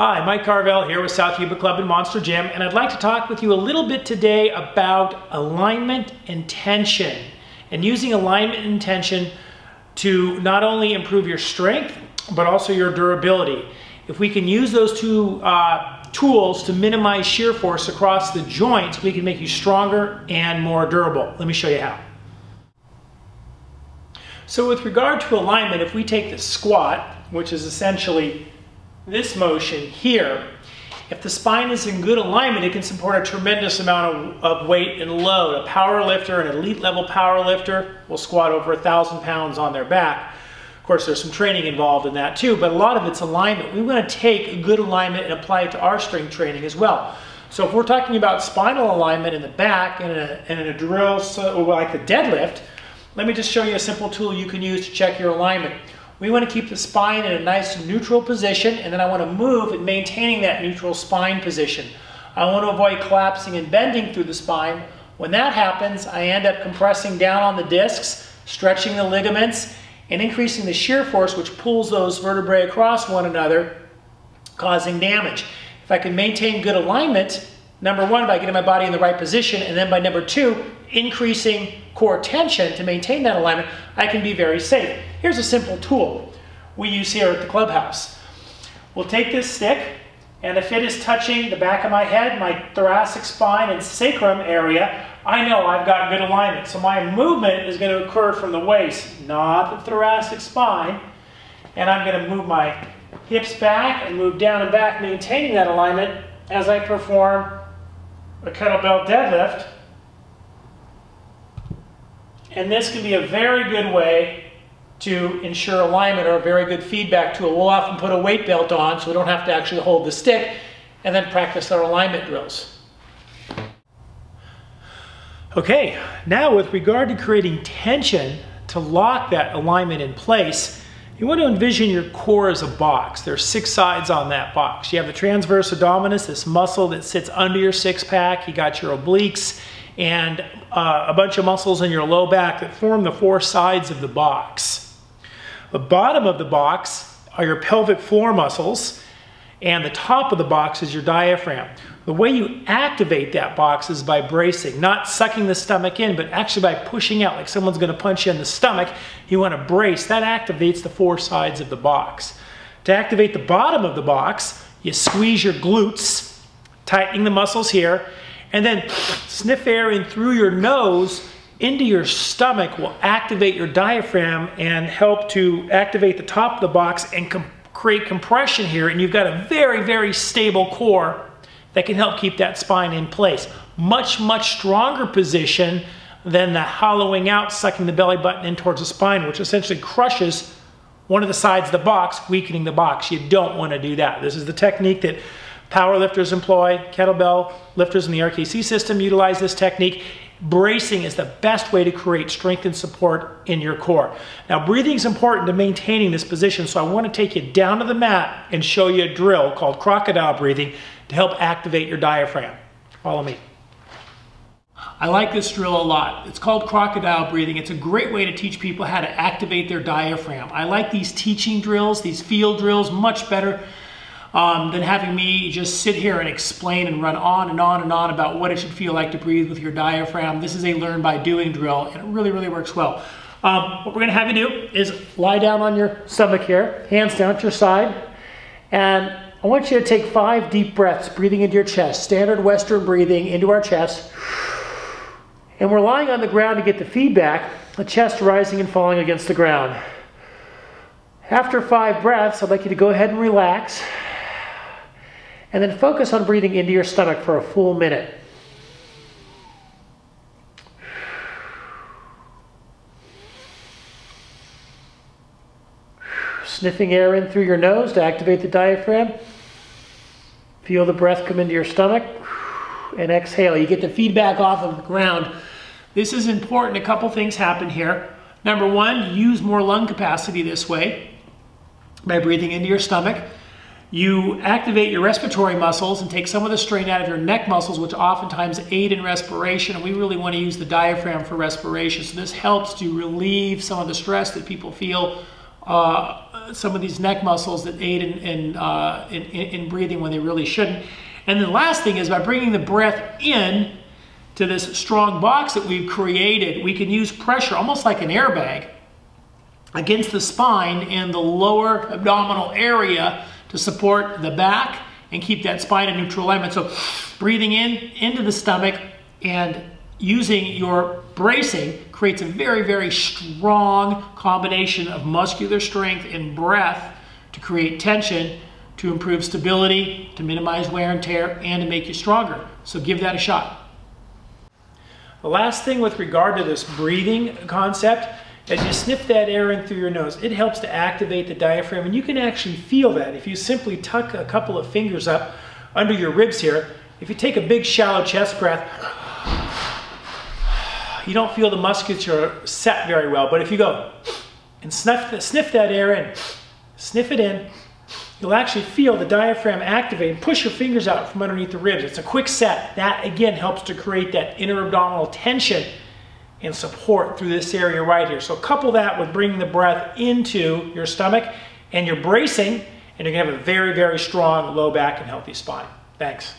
Hi, Mike Carvel here with South Yuba Club and Monster Gym, and I'd like to talk with you a little bit today about alignment and tension, and using alignment and tension to not only improve your strength, but also your durability. If we can use those two tools to minimize shear force across the joints, we can make you stronger and more durable. Let me show you how. So with regard to alignment, if we take the squat, which is essentially this motion here, if the spine is in good alignment, it can support a tremendous amount of weight and load. A power lifter, an elite level power lifter, will squat over 1,000 pounds on their back. Of course, there's some training involved in that too, but a lot of it's alignment. We want to take a good alignment and apply it to our strength training as well. So if we're talking about spinal alignment in the back and in a drill like the deadlift, let me just show you a simple tool you can use to check your alignment. We want to keep the spine in a nice neutral position, and then I want to move in maintaining that neutral spine position. I want to avoid collapsing and bending through the spine. When that happens, I end up compressing down on the discs, stretching the ligaments, and increasing the shear force, which pulls those vertebrae across one another, causing damage. If I can maintain good alignment, number one, by getting my body in the right position, and then by number two, increasing core tension to maintain that alignment, I can be very safe. Here's a simple tool we use here at the clubhouse. We'll take this stick, and if it is touching the back of my head, my thoracic spine and sacrum area, I know I've got good alignment. So my movement is going to occur from the waist, not the thoracic spine. And I'm going to move my hips back and move down and back, maintaining that alignment as I perform a kettlebell deadlift. And this can be a very good way to ensure alignment, or a very good feedback tool. We'll often put a weight belt on so we don't have to actually hold the stick, and then practice our alignment drills. Okay, now with regard to creating tension to lock that alignment in place, you want to envision your core as a box. There are 6 sides on that box. You have the transverse abdominis, this muscle that sits under your six-pack. You got your obliques and a bunch of muscles in your low back that form the 4 sides of the box. The bottom of the box are your pelvic floor muscles, and the top of the box is your diaphragm. The way you activate that box is by bracing, not sucking the stomach in, but actually by pushing out, like someone's going to punch you in the stomach. You want to brace. That activates the 4 sides of the box. To activate the bottom of the box, you squeeze your glutes, tightening the muscles here, and then sniff air in through your nose into your stomach will activate your diaphragm and help to activate the top of the box and create compression here, and you've got a very, very stable core that can help keep that spine in place. Much, much stronger position than the hollowing out, sucking the belly button in towards the spine, which essentially crushes one of the sides of the box, weakening the box. You don't want to do that. This is the technique that power lifters employ. Kettlebell lifters in the RKC system utilize this technique. Bracing is the best way to create strength and support in your core. Now, breathing is important to maintaining this position, so I want to take you down to the mat and show you a drill called crocodile breathing to help activate your diaphragm. Follow me. I like this drill a lot. It's called crocodile breathing. It's a great way to teach people how to activate their diaphragm. I like these teaching drills, these field drills, much better than having me just sit here and explain and run on and on and on about what it should feel like to breathe with your diaphragm. This is a learn by doing drill, and it really, really works well. What we're going to have you do is lie down on your stomach here, hands down at your side, and I want you to take 5 deep breaths, breathing into your chest, standard Western breathing into our chest. And we're lying on the ground to get the feedback, the chest rising and falling against the ground. After 5 breaths, I'd like you to go ahead and relax, and then focus on breathing into your stomach for a full minute. Sniffing air in through your nose to activate the diaphragm. Feel the breath come into your stomach, and exhale. You get the feedback off of the ground. This is important. A couple things happen here. Number one, use more lung capacity this way by breathing into your stomach. You activate your respiratory muscles and take some of the strain out of your neck muscles, which oftentimes aid in respiration, and we really want to use the diaphragm for respiration. So this helps to relieve some of the stress that people feel some of these neck muscles that aid in breathing when they really shouldn't. And the last thing is, by bringing the breath in to this strong box that we've created, we can use pressure, almost like an airbag, against the spine and the lower abdominal area to support the back and keep that spine in neutral alignment. So breathing in into the stomach and using your bracing creates a very, very strong combination of muscular strength and breath to create tension, to improve stability, to minimize wear and tear, and to make you stronger. So give that a shot. The last thing with regard to this breathing concept, as you sniff that air in through your nose, it helps to activate the diaphragm, and you can actually feel that if you simply tuck a couple of fingers up under your ribs here. If you take a big shallow chest breath, you don't feel the musculature set very well, but if you go and sniff that air in, sniff it in, you'll actually feel the diaphragm activate and push your fingers out from underneath the ribs. It's a quick set. That again helps to create that inner abdominal tension and support through this area right here. So couple that with bringing the breath into your stomach and your bracing, and you're gonna have a very, very strong low back and healthy spine. Thanks.